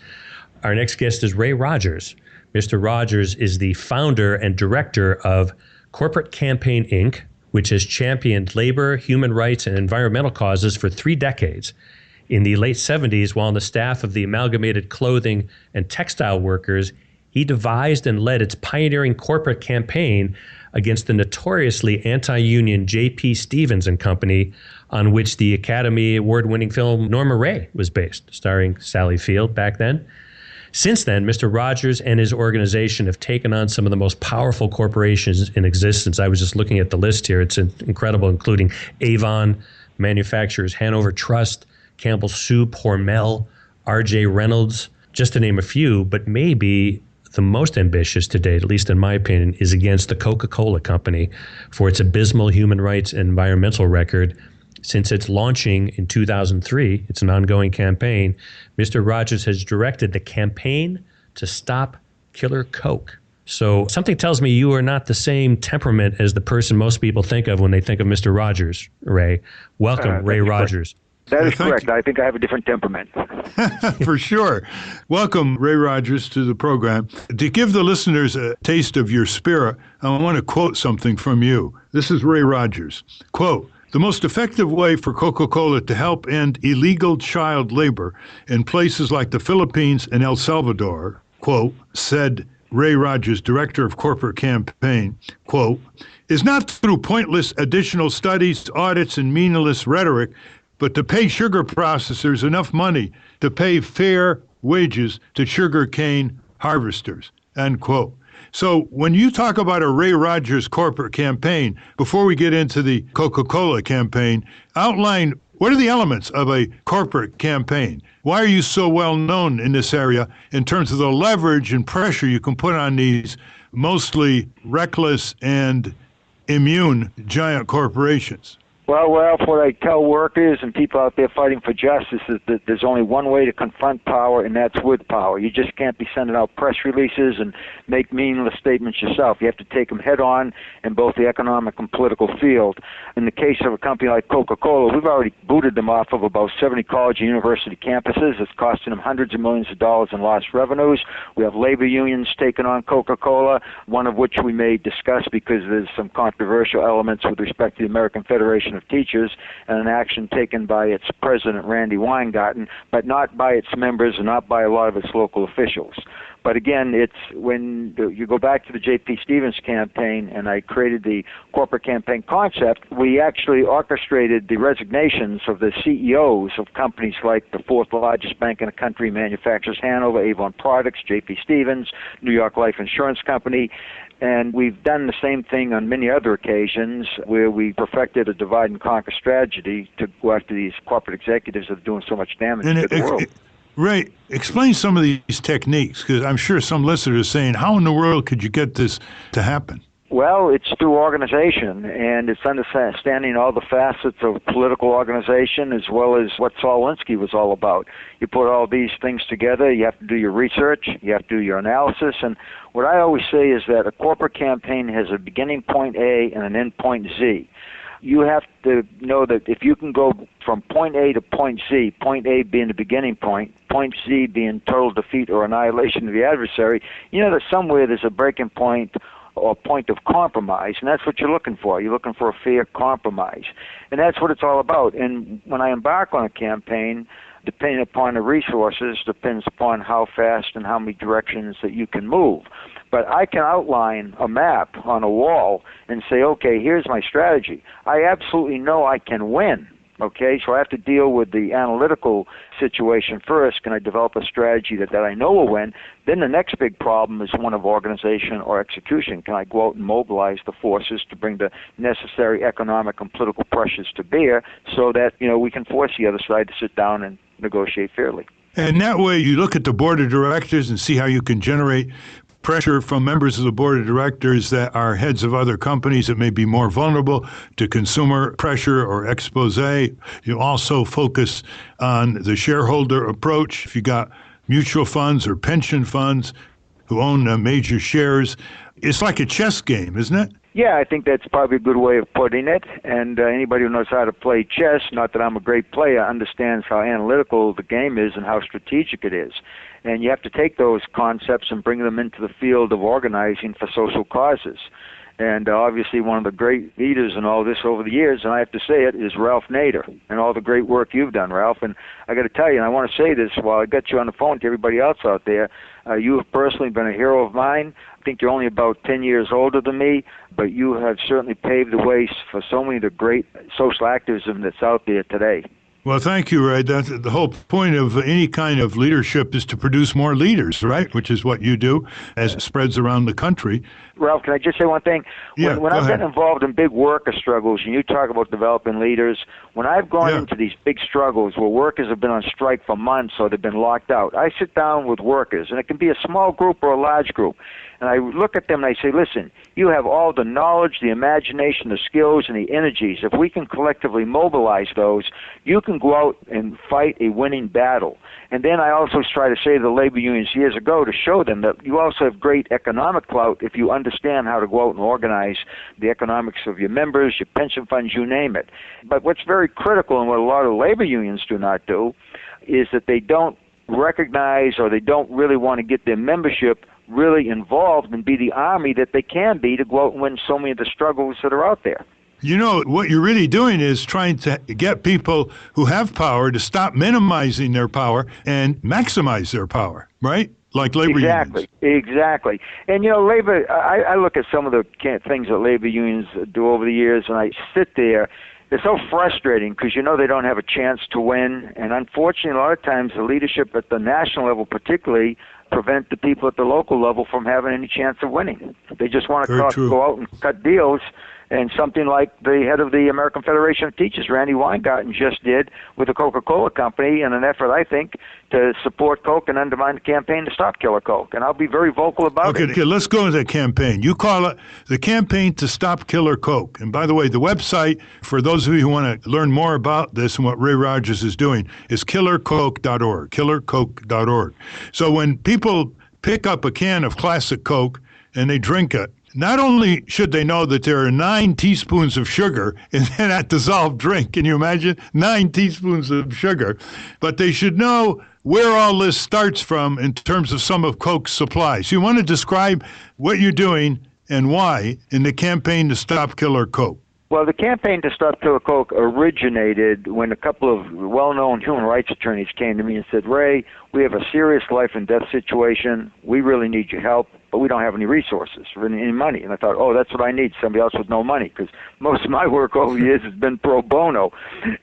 Our next guest is Ray Rogers. Mr. Rogers is the founder and director of Corporate Campaign, Inc., which has championed labor, human rights, and environmental causes for 3 decades. In the late 70s, while on the staff of the Amalgamated Clothing and Textile Workers, he devised and led its pioneering corporate campaign against the notoriously anti-union J.P. Stevens and Company, on which the Academy Award-winning film Norma Ray was based, starring Sally Field back then. Since then, Mr. Rogers and his organization have taken on some of the most powerful corporations in existence. I was just looking at the list here. It's incredible, including Avon, manufacturers Hanover Trust, Campbell Soup, Hormel, R.J. Reynolds, just to name a few, but maybe the most ambitious to date, at least in my opinion, is against the Coca-Cola Company for its abysmal human rights and environmental record. Since its launching in 2003, it's an ongoing campaign, Mr. Rogers has directed the Campaign to Stop Killer Coke. So something tells me you are not the same temperament as the person most people think of when they think of Mr. Rogers, Ray. Welcome, Ray Rogers. That is correct. I think I have a different temperament. For sure. Welcome, Ray Rogers, to the program. To give the listeners a taste of your spirit, I want to quote something from you. This is Ray Rogers. Quote, "The most effective way for Coca-Cola to help end illegal child labor in places like the Philippines and El Salvador," quote, said Ray Rogers, director of corporate campaign, quote, "is not through pointless additional studies, audits, and meaningless rhetoric, but to pay sugar processors enough money to pay fair wages to sugarcane harvesters," end quote. So when you talk about a Ray Rogers corporate campaign, before we get into the Coca-Cola campaign, outline what are the elements of a corporate campaign? Why are you so well known in this area in terms of the leverage and pressure you can put on these mostly reckless and immune giant corporations? Well, Ralph, what I tell workers and people out there fighting for justice is that there's only one way to confront power, and that's with power. You just can't be sending out press releases and make meaningless statements yourself. You have to take them head on in both the economic and political field. In the case of a company like Coca-Cola, we've already booted them off of about 70 college and university campuses. It's costing them hundreds of millions of dollars in lost revenues. We have labor unions taking on Coca-Cola, one of which we may discuss because there's some controversial elements with respect to the American Federation of Teachers and an action taken by its president, Randy Weingarten, but not by its members and not by a lot of its local officials. But again, it's when you go back to the J.P. Stevens campaign, and I created the corporate campaign concept, we actually orchestrated the resignations of the CEOs of companies like the fourth largest bank in the country, manufacturers Hanover, Avon Products, J.P. Stevens, New York Life Insurance Company. And we've done the same thing on many other occasions where we perfected a divide and conquer strategy to go after these corporate executives that are doing so much damage to the world. Ray, explain some of these techniques, because I'm sure some listeners are saying, how in the world could you get this to happen? Well, it's through organization, and it's understanding all the facets of political organization as well as what Saul Alinsky was all about. You put all these things together, you have to do your research, you have to do your analysis, and what I always say is that a corporate campaign has a beginning point A and an end point Z. You have to know that if you can go from point A to point Z, point A being the beginning point Z being total defeat or annihilation of the adversary, you know that somewhere there's a breaking point or point of compromise, and that's what you're looking for. You're looking for a fair compromise, and that's what it's all about. And when I embark on a campaign, depending upon the resources, depends upon how fast and how many directions that you can move. But I can outline a map on a wall and say, okay, here's my strategy. I absolutely know I can win. Okay, so I have to deal with the analytical situation first. Can I develop a strategy that I know will win? Then the next big problem is one of organization or execution. Can I go out and mobilize the forces to bring the necessary economic and political pressures to bear so that, we can force the other side to sit down and negotiate fairly? And that way you look at the board of directors and see how you can generate pressure from members of the board of directors that are heads of other companies that may be more vulnerable to consumer pressure or expose. You also focus on the shareholder approach. If you got mutual funds or pension funds who own major shares, it's like a chess game, isn't it? Yeah, I think that's probably a good way of putting it. And anybody who knows how to play chess, not that I'm a great player, understands how analytical the game is and how strategic it is. And you have to take those concepts and bring them into the field of organizing for social causes. And obviously one of the great leaders in all this over the years, and I have to say it, is Ralph Nader, and all the great work you've done, Ralph. And I got to tell you, and I want to say this while I got you on the phone to everybody else out there, you have personally been a hero of mine. I think you're only about 10 years older than me, but you have certainly paved the way for so many of the great social activism that's out there today. Well, thank you, Ray. That's the whole point of any kind of leadership is to produce more leaders, right? Which is what you do as it spreads around the country. Ralph, can I just say one thing? Yeah, when I've been involved in big worker struggles, and you talk about developing leaders, when I've gone into these big struggles where workers have been on strike for months or they've been locked out, I sit down with workers, and it can be a small group or a large group, and I look at them and I say, listen, you have all the knowledge, the imagination, the skills, and the energies. If we can collectively mobilize those, you can go out and fight a winning battle. And then I also try to say to the labor unions years ago to show them that you also have great economic clout if you understand how to go out and organize the economics of your members, your pension funds, you name it. But what's very critical and what a lot of labor unions do not do is that they don't recognize or they don't really want to get their membership really involved and be the army that they can be to go out and win so many of the struggles that are out there. You know, what you're really doing is trying to get people who have power to stop minimizing their power and maximize their power, right? Like labor unions. Exactly. And, labor, I look at some of the things that labor unions do over the years, and I sit there. It's so frustrating because they don't have a chance to win. And unfortunately, a lot of times the leadership at the national level particularly prevent the people at the local level from having any chance of winning. They just want to go out and cut deals. And something like the head of the American Federation of Teachers, Randy Weingarten, just did with the Coca-Cola Company in an effort, I think, to support Coke and undermine the campaign to stop Killer Coke. And I'll be very vocal about it. Okay, let's go into the campaign. You call it the Campaign to Stop Killer Coke. And by the way, the website, for those of you who want to learn more about this and what Ray Rogers is doing, is killercoke.org, killercoke.org. So when people pick up a can of classic Coke and they drink it, not only should they know that there are 9 teaspoons of sugar in that dissolved drink, can you imagine? 9 teaspoons of sugar, but they should know where all this starts from in terms of some of Coke's supplies. You want to describe what you're doing and why in the Campaign to Stop Killer Coke? Well, the Campaign to Stop Killer Coke originated when a couple of well-known human rights attorneys came to me and said, Ray, we have a serious life and death situation. We really need your help, but we don't have any resources or any money. And I thought, that's what I need, somebody else with no money, because most of my work over the years has been pro bono.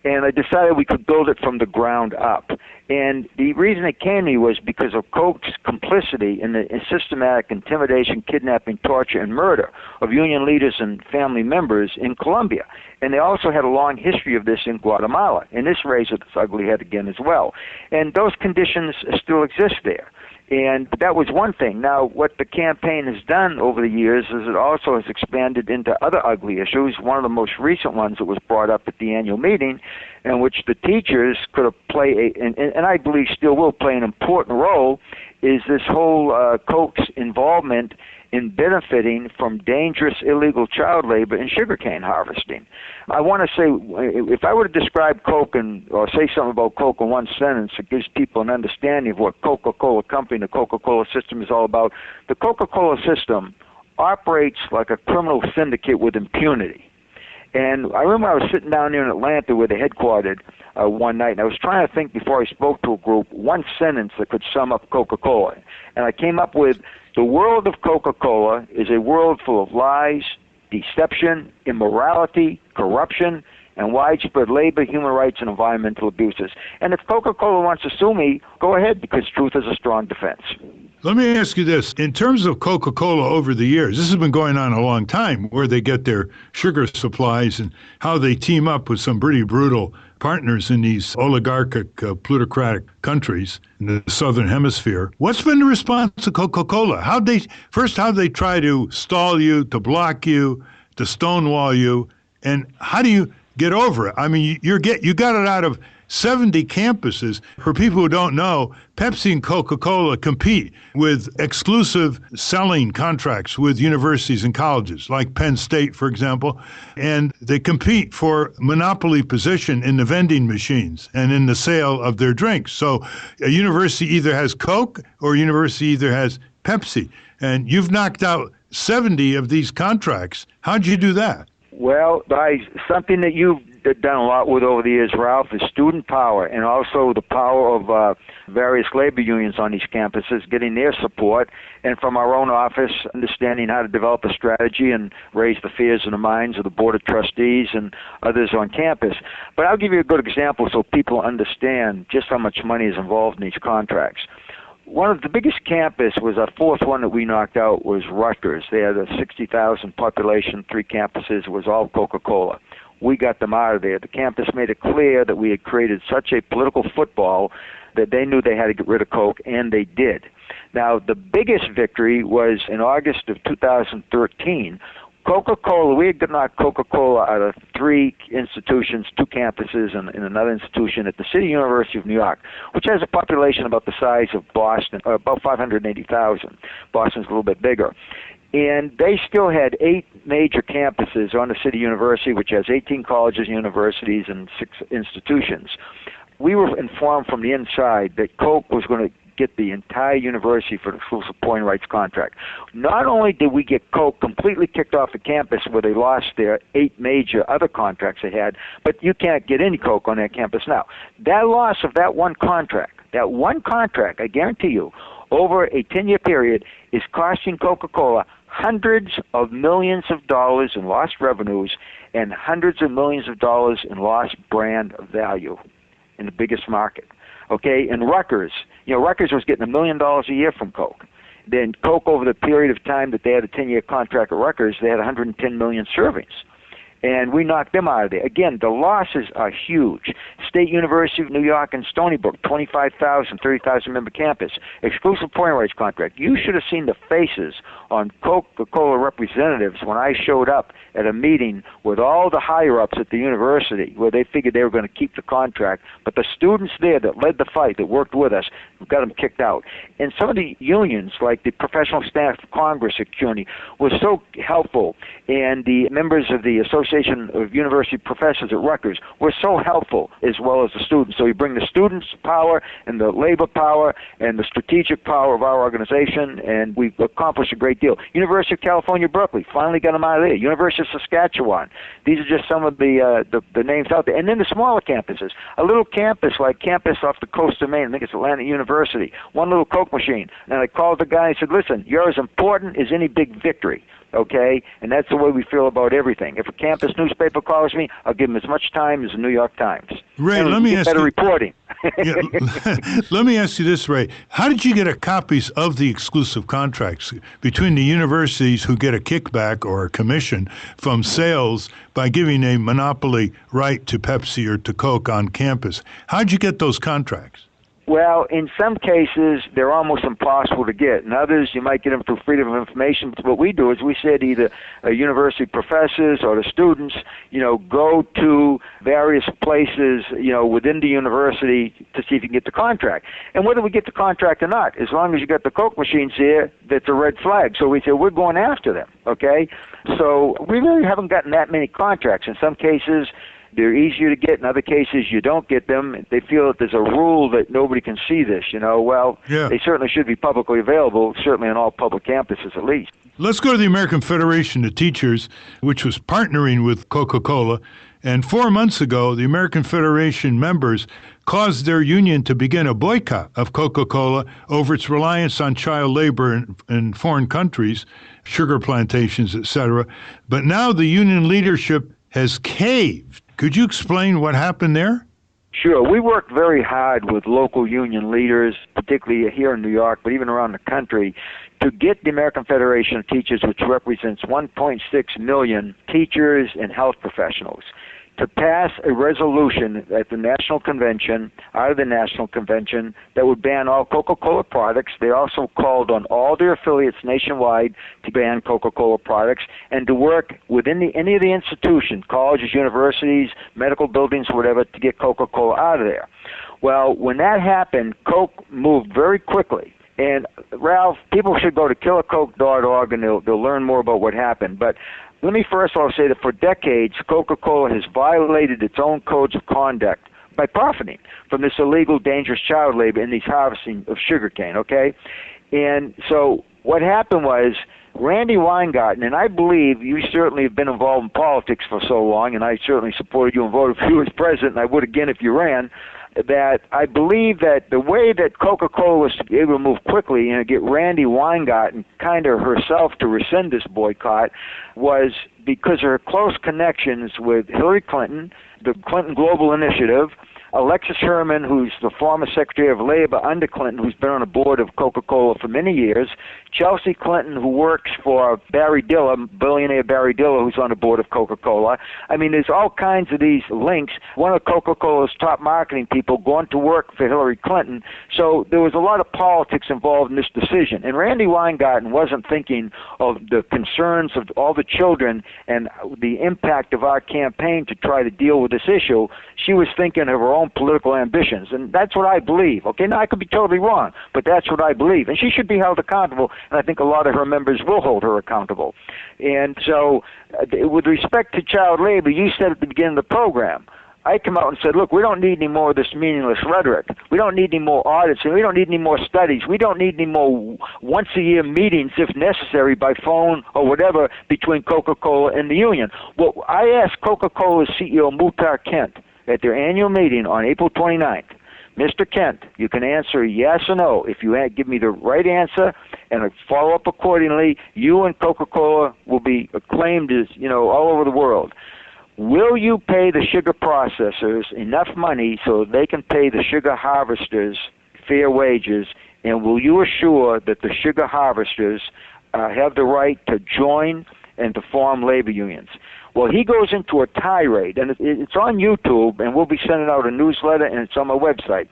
And I decided we could build it from the ground up. And the reason it came to me was because of Coke's complicity in the systematic intimidation, kidnapping, torture, and murder of union leaders and family members in Colombia. And they also had a long history of this in Guatemala. And this raised its ugly head again as well. And those conditions still exist there. And that was one thing. Now, what the campaign has done over the years is it also has expanded into other ugly issues. One of the most recent ones that was brought up at the annual meeting, in which the teachers could have played, and I believe still will play an important role, is this whole Coke's involvement in benefiting from dangerous illegal child labor and sugarcane harvesting. I want to say, if I were to describe Coke or say something about Coke in one sentence, it gives people an understanding of what Coca-Cola Company, the Coca-Cola system is all about. The Coca-Cola system operates like a criminal syndicate with impunity. And I remember I was sitting down there in Atlanta where they headquartered one night, and I was trying to think before I spoke to a group, one sentence that could sum up Coca-Cola. And I came up with, the world of Coca-Cola is a world full of lies, deception, immorality, corruption, and widespread labor, human rights, and environmental abuses. And if Coca-Cola wants to sue me, go ahead, because truth is a strong defense. Let me ask you this. In terms of Coca-Cola over the years, this has been going on a long time, where they get their sugar supplies and how they team up with some pretty brutal partners in these oligarchic, plutocratic countries in the Southern Hemisphere. What's been the response to Coca-Cola? How'd they try to stall you, to block you, to stonewall you, and how do you get over it? I mean, you got it out of 70 campuses. For people who don't know, Pepsi and Coca-Cola compete with exclusive selling contracts with universities and colleges, like Penn State, for example, and they compete for monopoly position in the vending machines and in the sale of their drinks. So a university either has Coke or a university either has Pepsi, and you've knocked out 70 of these contracts. How'd you do that? Well, by something that you've done a lot with over the years, Ralph, is student power, and also the power of various labor unions on these campuses, getting their support, and from our own office, understanding how to develop a strategy and raise the fears and the minds of the Board of Trustees and others on campus. But I'll give you a good example so people understand just how much money is involved in these contracts. One of the biggest campus was our fourth one that we knocked out was Rutgers. They had a 60,000 population, 3 campuses. It was all Coca-Cola. We got them out of there. The campus made it clear that we had created such a political football that they knew they had to get rid of Coke, and they did. Now, the biggest victory was in August of 2013. Coca-Cola, we had knocked Coca-Cola out of 3 institutions, 2 campuses, and another institution at the City University of New York, which has a population about the size of Boston, about 580,000. Boston's a little bit bigger. And they still had 8 major campuses on the City University, which has 18 colleges, universities, and 6 institutions. We were informed from the inside that Coke was going to get the entire university for the exclusive pouring rights contract. Not only did we get Coke completely kicked off the campus where they lost their 8 major other contracts they had, but you can't get any Coke on that campus now. That loss of that one contract, I guarantee you, over a 10-year period is costing Coca-Cola hundreds of millions of dollars in lost revenues and hundreds of millions of dollars in lost brand value in the biggest market. Okay, and Rutgers was getting $1 million a year from Coke. Then Coke, over the period of time that they had a 10-year contract at Rutgers, they had 110 million servings. And we knocked them out of there. Again, the losses are huge. State University of New York and Stony Brook, 25,000, 30,000 member campus, exclusive pouring rights contract. You should have seen the faces on Coca-Cola representatives when I showed up at a meeting with all the higher-ups at the university where they figured they were going to keep the contract. But the students there that led the fight, that worked with us, got them kicked out. And some of the unions, like the Professional Staff Congress at CUNY, was so helpful. And the members of the Association of University Professors at Rutgers were so helpful, as well as the students. So you bring the students' power and the labor power and the strategic power of our organization, and we've accomplished a great deal. University of California, Berkeley, finally got them out of there. University of Saskatchewan. These are just some of the names out there. And then the smaller campuses. A little campus like campus off the coast of Maine, I think it's Atlantic University, one little Coke machine. And I called the guy and said, listen, you're as important as any big victory. Okay, and that's the way we feel about everything. If a campus newspaper calls me, I'll give them as much time as the New York Times. Ray, let me ask better you, reporting. Let me ask you this, Ray. How did you get copies of the exclusive contracts between the universities who get a kickback or a commission from sales by giving a monopoly right to Pepsi or to Coke on campus? How did you get those contracts? Well, in some cases, they're almost impossible to get. In others, you might get them through freedom of information. But what we do is we say to either university professors or the students, go to various places, within the university to see if you can get the contract. And whether we get the contract or not, as long as you got the Coke machines there, that's a red flag. So we say, we're going after them, okay? So we really haven't gotten that many contracts. In some cases, they're easier to get. In other cases, you don't get them. They feel that there's a rule that nobody can see this, Well, yeah. They certainly should be publicly available, certainly on all public campuses at least. Let's go to the American Federation of Teachers, which was partnering with Coca-Cola. And 4 months ago, the American Federation members caused their union to begin a boycott of Coca-Cola over its reliance on child labor in foreign countries, sugar plantations, etc. But now the union leadership has caved Could you explain what happened there? Sure. We worked very hard with local union leaders, particularly here in New York, but even around the country, to get the American Federation of Teachers, which represents 1.6 million teachers and health professionals, to pass a resolution at the National Convention, out of the National Convention, that would ban all Coca-Cola products. They also called on all their affiliates nationwide to ban Coca-Cola products and to work within any of the institutions, colleges, universities, medical buildings, whatever, to get Coca-Cola out of there. Well, when that happened, Coke moved very quickly. And, Ralph, people should go to killercoke.org and they'll learn more about what happened. But let me first of all say that for decades, Coca-Cola has violated its own codes of conduct by profiting from this illegal, dangerous child labor in these harvesting of sugarcane, okay? And so what happened was Randy Weingarten, and I believe you certainly have been involved in politics for so long, and I certainly supported you and voted for you as president, and I would again if you ran, that I believe that the way that Coca-Cola was able to move quickly and get Randy Weingarten kind of herself to rescind this boycott was because of her close connections with Hillary Clinton, the Clinton Global Initiative, Alexis Herman, who's the former Secretary of Labor under Clinton, who's been on the board of Coca-Cola for many years, Chelsea Clinton, who works for Barry Diller, billionaire Barry Diller, who's on the board of Coca-Cola. I mean, there's all kinds of these links. One of Coca-Cola's top marketing people going to work for Hillary Clinton. So there was a lot of politics involved in this decision. And Randy Weingarten wasn't thinking of the concerns of all the children and the impact of our campaign to try to deal with this issue. She was thinking of her own political ambitions, and that's what I believe. Okay, now I could be totally wrong, but that's what I believe, and she should be held accountable, and I think a lot of her members will hold her accountable. And so with respect to child labor, you said at the beginning of the program, I come out and said, look, we don't need any more of this meaningless rhetoric. We don't need any more audits, and we don't need any more studies. We don't need any more once-a-year meetings, if necessary, by phone or whatever, between Coca-Cola and the union. Well, I asked Coca-Cola's CEO, Muhtar Kent, at their annual meeting on April 29th, Mr. Kent, you can answer yes or no. If you give me the right answer and follow up accordingly, you and Coca-Cola will be acclaimed as, all over the world. Will you pay the sugar processors enough money so they can pay the sugar harvesters fair wages, and will you assure that the sugar harvesters have the right to join and to form labor unions? Well, he goes into a tirade, and it's on YouTube, and we'll be sending out a newsletter, and it's on my website.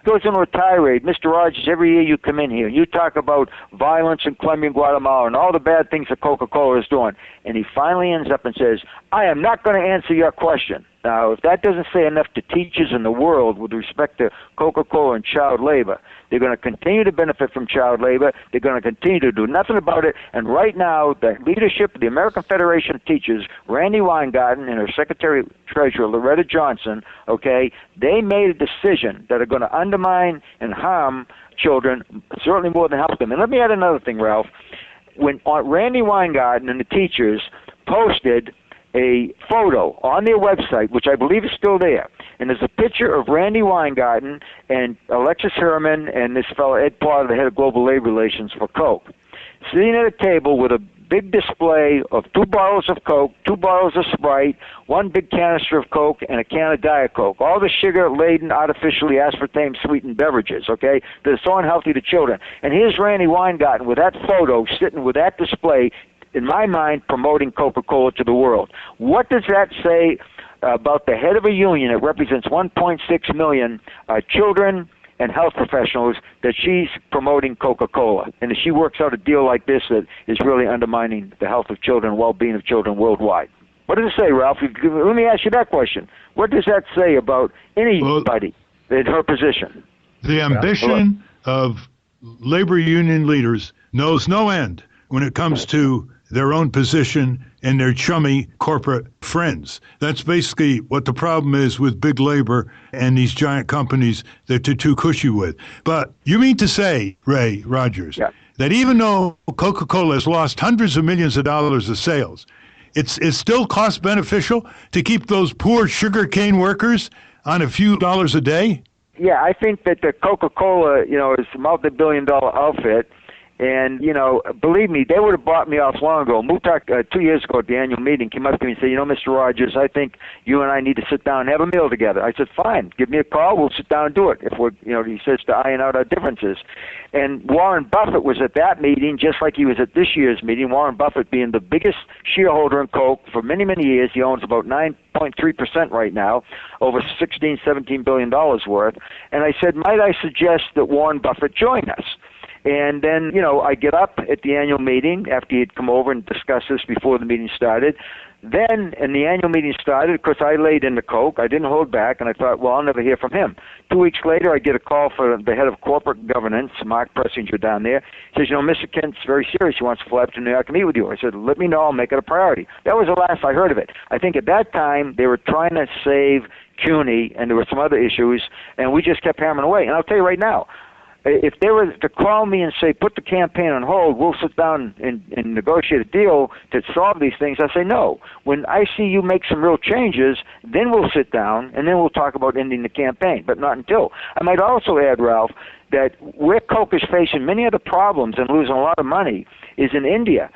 He goes into a tirade. Mr. Rogers, every year you come in here, and you talk about violence in Colombia and Guatemala and all the bad things that Coca-Cola is doing. And he finally ends up and says, I am not going to answer your question. Now, if that doesn't say enough to teachers in the world with respect to Coca-Cola and child labor, they're going to continue to benefit from child labor. They're going to continue to do nothing about it. And right now, the leadership of the American Federation of Teachers, Randy Weingarten and her Secretary-Treasurer, Loretta Johnson, okay, they made a decision that are going to undermine and harm children, certainly more than help them. And let me add another thing, Ralph. When Randy Weingarten and the teachers posted a photo on their website, which I believe is still there, and there's a picture of Randy Weingarten and Alexis Herman and this fellow Ed Potter, the head of global labor relations for Coke, sitting at a table with a big display of 2 bottles of Coke, 2 bottles of Sprite, 1 big canister of Coke, and a can of Diet Coke. All the sugar-laden, artificially aspartame-sweetened beverages, okay, that are so unhealthy to children. And here's Randy Weingarten with that photo, sitting with that display, in my mind, promoting Coca-Cola to the world. What does that say about the head of a union that represents 1.6 million children and health professionals, that she's promoting Coca-Cola, and that she works out a deal like this that is really undermining the health of children and well-being of children worldwide? What does it say, Ralph? Let me ask you that question. What does that say about anybody in her position? The ambition of labor union leaders knows no end when it comes to their own position and their chummy corporate friends. That's basically what the problem is with big labor and these giant companies that they're too cushy with. But you mean to say, Ray Rogers, that even though Coca-Cola has lost hundreds of millions of dollars of sales, it's still cost beneficial to keep those poor sugarcane workers on a few dollars a day? Yeah, I think that the Coca-Cola, is a multi-billion-dollar outfit, And, believe me, they would have bought me off long ago. Muhtar, 2 years ago at the annual meeting, came up to me and said, Mr. Rogers, I think you and I need to sit down and have a meal together. I said, fine, give me a call, we'll sit down and do it. If we're, he says to iron out our differences. And Warren Buffett was at that meeting, just like he was at this year's meeting. Warren Buffett being the biggest shareholder in Coke for many, many years. He owns about 9.3% right now, over $16-17 billion worth. And I said, might I suggest that Warren Buffett join us? And then, I get up at the annual meeting after he'd come over and discuss this before the meeting started. Then, and the annual meeting started, of course, I laid into Coke. I didn't hold back, and I thought, well, I'll never hear from him. 2 weeks later, I get a call from the head of corporate governance, Mark Pressinger, down there. He says, Mr. Kent's very serious. He wants to fly up to New York and meet with you. I said, let me know. I'll make it a priority. That was the last I heard of it. I think at that time, they were trying to save CUNY, and there were some other issues, and we just kept hammering away. And I'll tell you right now, if they were to call me and say, put the campaign on hold, we'll sit down and negotiate a deal to solve these things, I say no. When I see you make some real changes, then we'll sit down and then we'll talk about ending the campaign, but not until. I might also add, Ralph, that where Coke is facing many other problems and losing a lot of money is in India.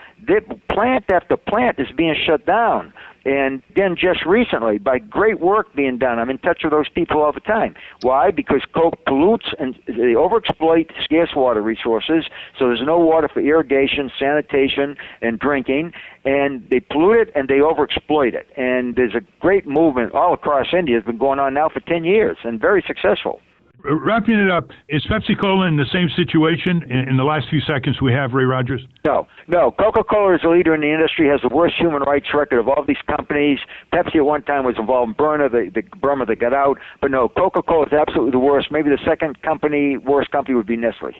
Plant after plant is being shut down. And then just recently, by great work being done, I'm in touch with those people all the time. Why? Because Coke pollutes and they overexploit scarce water resources, so there's no water for irrigation, sanitation, and drinking. And they pollute it and they overexploit it. And there's a great movement all across India. It's been going on now for 10 years and very successful. Wrapping it up, is Pepsi-Cola in the same situation in the last few seconds we have, Ray Rogers? No. Coca-Cola is a leader in the industry, has the worst human rights record of all these companies. Pepsi at one time was involved in Burma, that got out. But no, Coca-Cola is absolutely the worst. Maybe the second worst company would be Nestle.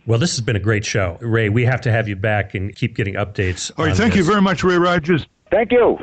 Well, this has been a great show. Ray, we have to have you back and keep getting updates. All right, thank you very much, Ray Rogers. Thank you.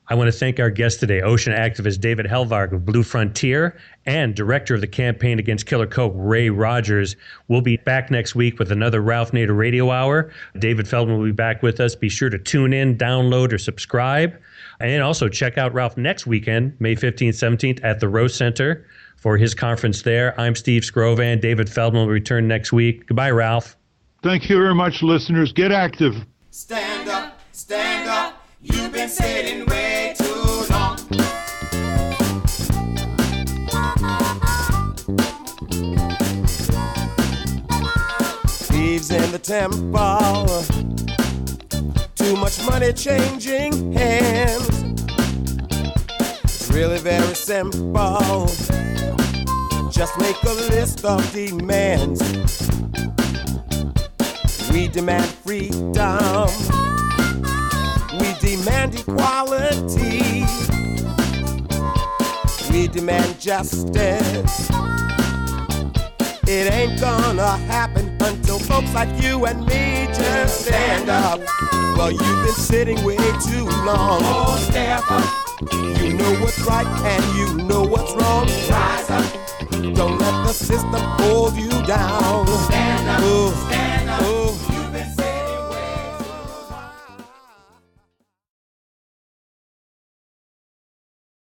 I want to thank our guest today, ocean activist David Helvarg of Blue Frontier and director of the campaign against Killer Coke, Ray Rogers. We'll be back next week with another Ralph Nader Radio Hour. David Feldman will be back with us. Be sure to tune in, download, or subscribe. And also check out Ralph next weekend, May 15th, 17th, at the Rose Center for his conference there. I'm Steve Scrovan. David Feldman will return next week. Goodbye, Ralph. Thank you very much, listeners. Get active. Stand up, stand up. You've been sitting way too long. Thieves in the temple, too much money changing hands. It's really very simple. Just make a list of demands. We demand freedom. We demand equality. We demand justice. It ain't gonna happen until folks like you and me just stand up. Well, you've been sitting way too long. Oh, step up. You know what's right and you know what's wrong. Rise up. Don't let the system hold you down.